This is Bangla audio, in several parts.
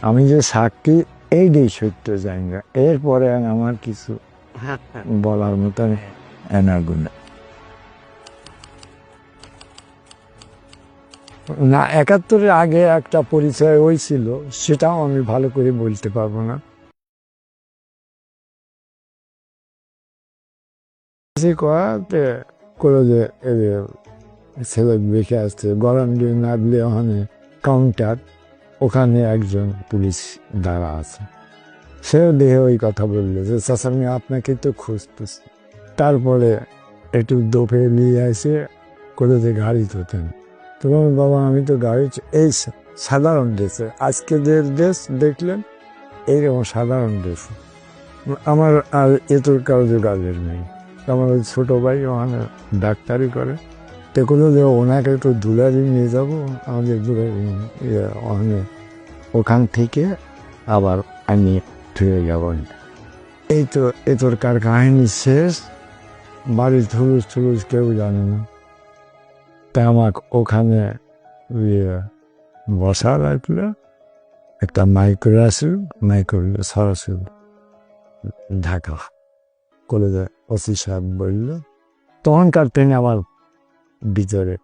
আমি যে সাক্ষী এইটাই সত্য জানি না, এরপরে আমার কিছু বলার মতন এনার্জি না। না, ৭১-এর আগে একটা পরিচয় হয়েছিল, সেটাও আমি ভালো করে বলতে পারবো না। ছেলে বেঁকে আসছে গরমডি নাদলে ওখানে কাউন্টার, ওখানে একজন পুলিশ দাঁড়া আছে, সেও দেখে ওই কথা বললো যে চাচা আমি আপনাকে তো খুঁজতেছি। তারপরে একটু দোপে নিয়ে এসে করে যে গাড়ি ধরতেন, তখন বাবা আমি তো গাড়ি এই সাধারণ ড্রেসে, আজকে যে ড্রেস দেখলেন এইরকম সাধারণ ড্রেস, আমার আর এতর কারো যোগাযোগ নেই। আমার ওই ছোটো ভাই ওখানে ডাক্তারি করে, তো কোনো যে ওনাকে একটু দুলারি নিয়ে যাবো, আমাদের দুলারি ওখানে, ওখান থেকে আবার আমি ফিরে যাব। এই তো এতরকার কাহিনী শেষ, বাড়ির থুলুস থুলুস কেউ জানে না। তাই আমাকে ওখানে বসা রাখলো, একটা মাইক্রো আসল, মাইক্রো সরাসরি ঢাকা কলেজে ওসি সাহেব বলল, তখনকার ট্রেনে আমার ভিতরে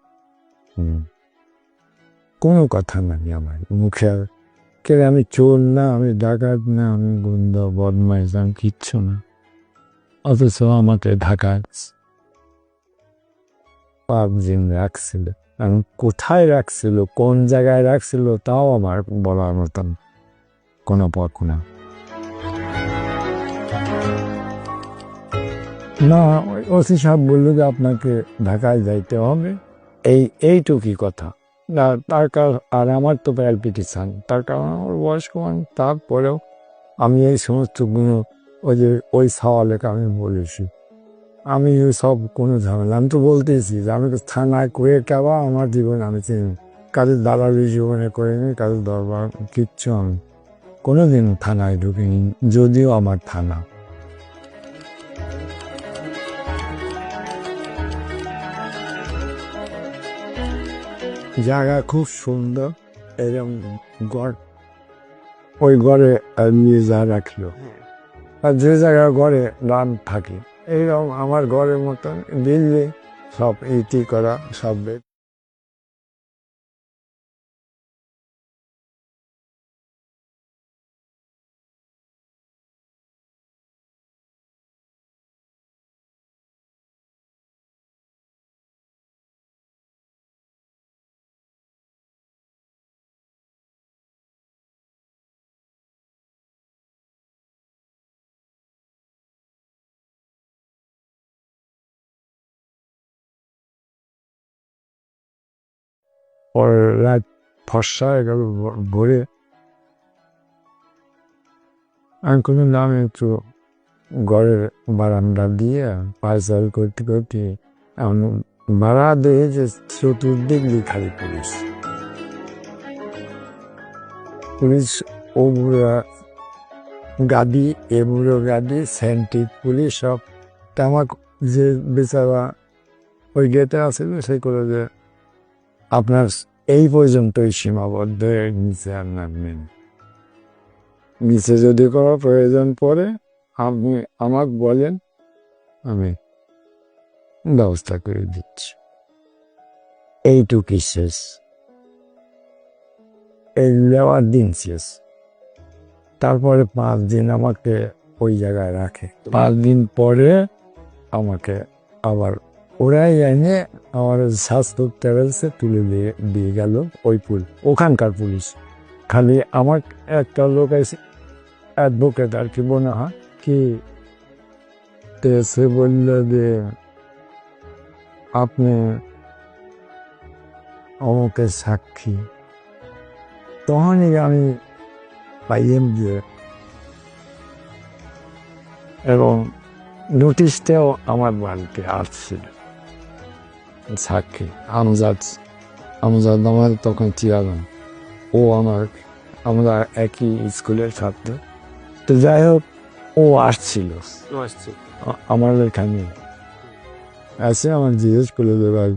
কোনো কথা নাই আমার মুখে, কে আমি চোর না, আমি ডাকাত না, আমি গুন্ডা বদমাইশ, আমি কিচ্ছু না। অথচ আমাকে ঢাকায় ৫ দিন রাখছিল। আমি কোথায় রাখছিল, কোন জায়গায় রাখছিল, তাও আমার বলার মতন কোনো পথ না। না, ওসি সাহেব বললো যে আপনাকে ঢাকায় যাইতে হবে, এইটুকুই কথা। না তার কারণ, আর আমার তো প্যালপিটেশন, তার কারণ আমার বয়স কমান। তারপরেও আমি এই সমস্ত গুণ, ওই যে ওই সওয়ালেকে আমি বলেছি, আমি সব কোনো ঝামেলা, আমি তো বলতেছি যে আমি থানায় করে কেবা আমার জীবন আমি চিনি, কাজের দালালি জীবনে করিনি, কাজের দরবার কিচ্ছু আমি কোনোদিন থানায় ঢুকিনি, যদিও আমার থানা। জায়গা খুব সুন্দর, এরকম ঘর, ওই ঘরে নিয়ে যা রাখলো, আর যে জায়গায় ঘরে রান থাকে এইরকম আমার ঘরের মতন বিল্ডিং, সব ইটি করা, সব বেড। পরে রাত ফর্সা হয়ে গেল, ভোরে আমি কোনো নামে একটু ঘরের বারান্দা দিয়ে পায়চাল করতে করতে এমন বাড়া দিয়ে যে চতুর্দিক দিয়ে খালি পুলিশ, পুলিশ ও বুড়া গাড়ি, এ বুড়ো গাড়ি, সেন্ট্রিক পুলিশ সব। তা আমার যে বেচারা ওই গেটে আছিল, সে করে যে আপনার এই পর্যন্তই সীমাবদ্ধ, এর নিচে আর নামবেন, নিচে যদি কোনো প্রয়োজন পড়ে আপনি আমাকে বলেন, আমি ব্যবস্থা করে দিচ্ছি। এইটুকুই শেষ, এই নেওয়ার দিন শেষ। তারপরে ৫ দিন আমাকে ওই জায়গায় রাখে, ৫ দিন পরে আমাকে আবার ওরাই এনে আমার স্বাস্থ্য ট্রাভেলসে তুলে দিয়ে গেল ওই ওখানকার পুলিশ। খালি আমার একটা লোক এসে অ্যাডভোকেট আর কি মনে হয় কি, সে বলল যে আপনি অমুকের সাক্ষী। তখনই আমি পাইলাম যে, এবং নোটিশটাও আমার বাড়িতে আসছিল সাক্ষী আমজাদ, আমজাদ আমার তখন চিরালাম, ও আমরা একই স্কুলের ছাত্র। তো যাই হোক, ও আসছিল আমার এখানে, এসে আমার জিজ্ঞেস করলো যে ভাই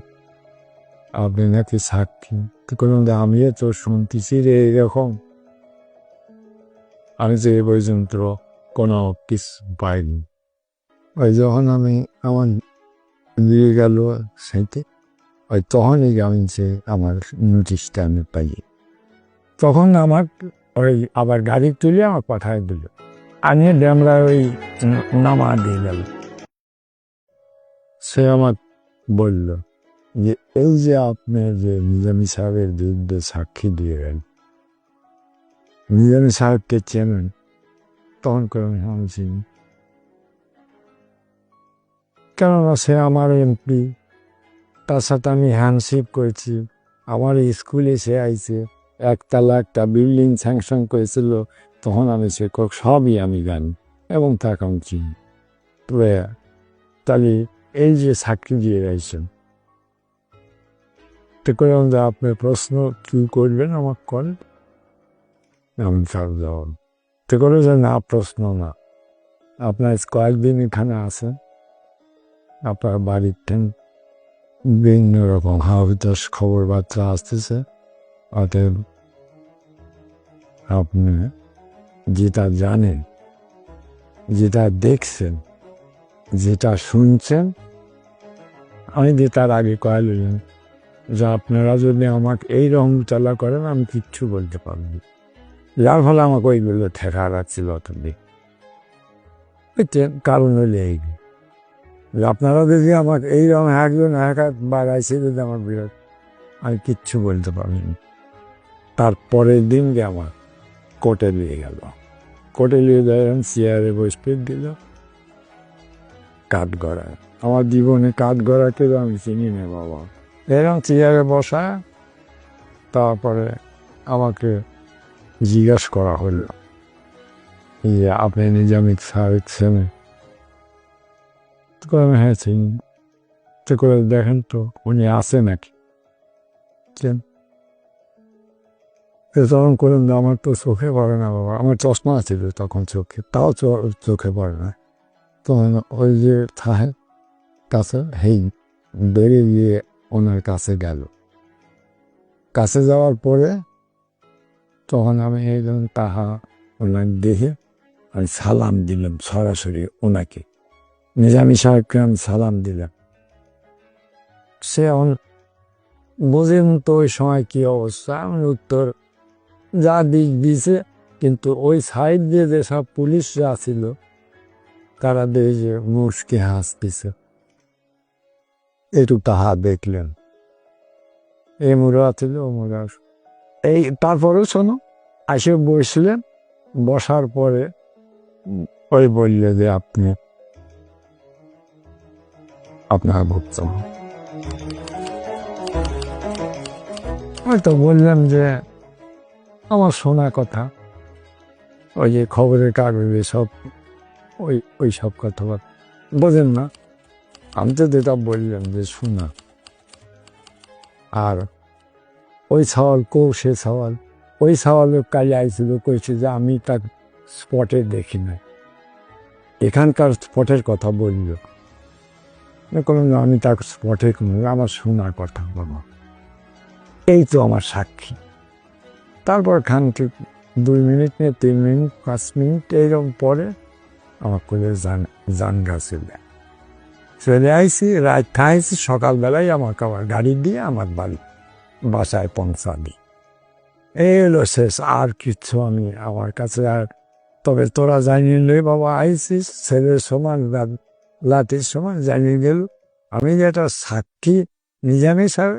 আপনি নাকি সাক্ষী, তো কোনো আমিও তো শুনতেছি রে এরকম। আমি যে এ পর্যন্ত কোনো কিছু পাইনি। ওই যখন আমি আমার দিয়ে গেল সেইতে, ওই তখনই আমি যে আমার নোটিশটা আমি পাই। তখন আমার ওই আবার গাড়ি তুলে আমার পাঠায় দিল, আনিয়ে ড্যামরা ওই নামা দিয়ে গেল। সে আমার বলল যে এই যে আপনি যে নিজামী সাহেবের বিরুদ্ধে সাক্ষী দিয়ে গেল, নিজামী সাহেবকে চেনেন? তখন করে আমি চিনি, কেননা সে আমার এমপি, তার সাথে আমি হ্যান্ডশেক করেছি, আমার স্কুলে সে আইছে, একতলা একটা বিল্ডিং স্যাংশন করেছিল, তখন আমি সে সবই আমি জানি এবং তাকে আমি চিনি। তবে তাহলে এই যে সাক্ষী দিয়ে গেছেন, তো করে আপনি প্রশ্ন কী করবেন আমার করেন, আমি তার জবাব তো করে যে না, প্রশ্ন না, আপনার কয়েকদিন এখানে আছেন, আপনার বাড়িতে বিভিন্ন রকম হাওয়াতাস খবরবার্তা আসতেছে, অতএব আপনি যেটা জানেন, যেটা দেখছেন, যেটা শুনছেন, আমি যে তার আগে কয়েলেন যে আপনারা যদি আমাকে এই রংতলা করেন আমি কিচ্ছু বলতে পারবো, যার ফলে আমাকে ওইগুলো ঠেকা রাখছিল অতদিন। বুঝছেন, কারণ হলে এই আপনারা যদি আমাকে এই রং একজন বাড়াইছে, যদি আমার বিরোধ, আমি কিচ্ছু বলতে পারিনি। তারপরের দিনকে আমার কোর্টে নিয়ে গেল, কোর্টে নিয়ে যাবেন, চেয়ারে বসে দিল কাঠ গড়ায়। আমার জীবনে কাঠ গড়াকে আমি চিনি না বাবা। এরকম চেয়ারে বসা, তারপরে আমাকে জিজ্ঞাসা করা হলো যে আপনি নিজামী সাহেব ছেলে? আমি হ্যাঁ চিনি। তো করে দেখেন তো উনি আছে নাকি। তখন করলেন আমার তো চোখে পড়ে না বাবা, আমার চশমা ছিল তখন চোখে, তাও চোখে পড়ে না। তখন ওই যে সাহেব কাছে হেই বেরিয়ে গিয়ে ওনার কাছে গেল। কাছে যাওয়ার পরে তখন আমি একজন তাহা ওনার দেখে আমি সালাম দিলাম সরাসরি ওনাকে, নিজামী সাহেবকে আমি সালাম দিলাম। সে এখন বোঝেন তো ওই সময় কী অবস্থা, আমি উত্তর যা দিছে, কিন্তু ওই সাইড দিয়ে যেসব পুলিশরা ছিল তারা দেখে মুচকে হাসতেছে, একটু তাহা দেখলেন। এই মুড়া ছিল ও মুড়া, এই তারপরেও শোনো এসে বসলেন, বসার পরে ওই বললে যে আপনি আপনার ভুগছেন। হয়তো বললাম যে আমার শোনা কথা, ওই যে খবরের কাগজে সব ওই সব কথা বোঝেন না, আমি তো যেটা বললাম যে শোনা। আর ওই সওয়াল সে সওয়াল, ওই সওয়ালের কাজে আইছিল, কইছে যে আমি তার স্পটে দেখি না, এখানকার স্পটের কথা বলল। করলাম যে আমি তার স্পটে আমার শোনার কথা বাবা, এই তো আমার সাক্ষী। তারপর খানকে 2 মিনিট নিয়ে 3 মিনিট 5 মিনিট এইরকম পরে আমার কোলে জানগা চলে আইসি, রাত খাইছি, সকালবেলায় আমাকে আবার গাড়ি দিয়ে আমার বাসায় পৌঁছাবি। এই হলো শেষ, আর কিচ্ছু আমি আমার কাছে আর। তবে তোরা জানিয়ে লই বাবা আইসিস, ছেলের সমান লাঠির সমান জানিয়ে গেল আমি যেটা সাক্ষী নিজামী সাহেব।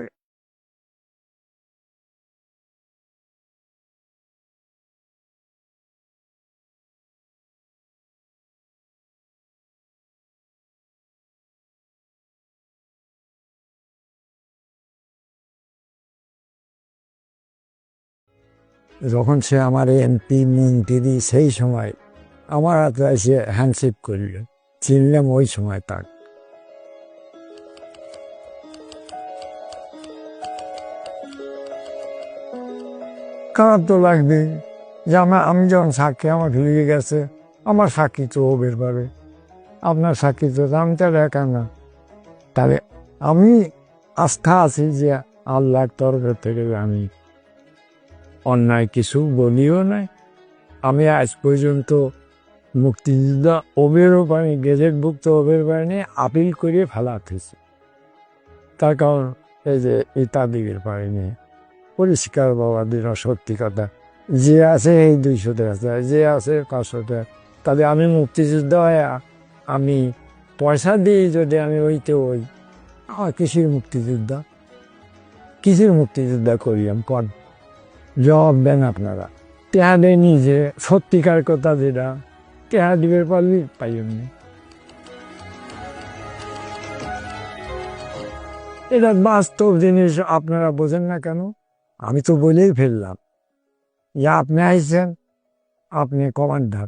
যখন সে আমার এমপি মন্ত্রী, সেই সময় আমার হাতে এসে হ্যান্ডশেক করল, চিনলাম ওই সময় তার। খারাপ তো লাগবে যে আমি যখন সাক্ষী আমার ঢুকে গেছে, আমার সাক্ষী তো ও বের পাবে, আপনার সাক্ষী তো আমি তার একা না। তবে আমি আস্থা আছি যে আল্লাহর তরফের থেকে আমি অন্যায় কিছু বলিও নাই, আমি আজ পর্যন্ত মুক্তিযোদ্ধা ওবেরও পারিনি, গেজেটভুক্ত ওবের পারিনি, আপিল করে ফেলাতেছি। তার কারণ এই যে ইত্যাদির পারিনি, পরিষ্কার বাবা দিন সত্যি কথা, যে আছে এই 200 টাকা, যে আছে 500 টাকা, তাহলে আমি মুক্তিযোদ্ধা হয়ে আমি পয়সা দিই যদি আমি ওইতে ওই আমার কিসের মুক্তিযোদ্ধা, কিসের মুক্তিযোদ্ধা করি আমি কন, জবাব দেন আপনারা। টেহা দেয়নি যে সত্যিকার কথা, যেটা টেহা দিবের পারলি পাই এমনি। এটা বাস্তব জিনিস, আপনারা বোঝেন না কেন? আমি তো বলেই ফেললাম, ইয়া আপনি আইছেন, আপনি কমান্ডার,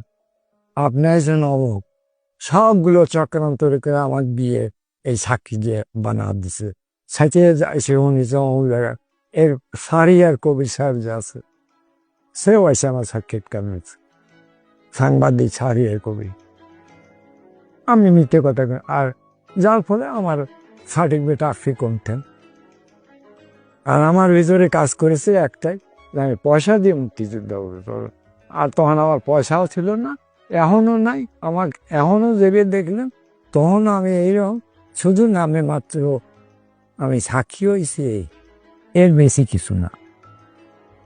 আপনি আইছেন অমুক, সবগুলো চক্রান্ত রেখে আমার বিয়ে এই সাক্ষী দিয়ে বানা দিছে। সাইতে এসে উনিছে অমুক জায়গায়, এর সারি আর কবির সাহেব যে আছে সেও আইসে আমার সাক্ষাৎকার নিচ্ছে, সাংবাদিক সারি আর কবি। আমি মিথ্যে কথা আর যার ফলে আমার সার্টিফিকেট আসছে কমতেন। আর আমার ভিতরে কাজ করেছে একটাই, আমি পয়সা দিয়ে মুক্তিযুদ্ধ করবো। আর তখন আমার পয়সাও ছিল না, এখনও নাই আমার, এখনও যেবে দেখলেন তখন আমি এইরকম শুধু নামে মাত্র আমি সাক্ষী হয়েছি, এর বেশি কিছু না।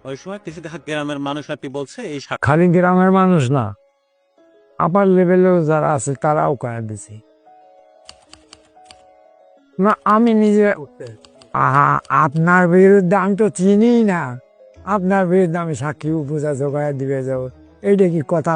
ওই সময় কিছু দেখা গ্রামের মানুষ আর কি বলছে এই খালি গ্রামের মানুষ না, আপার লেভেলেও যারা আছে তারাও কয়ে দিছে না। আমি নিজে আপনার বিরুদ্ধে আমি তো চিনি না, আপনার বিরুদ্ধে আমি সাক্ষী উপজা জোগাড় দিবে যাবো, এইটা কি কথা?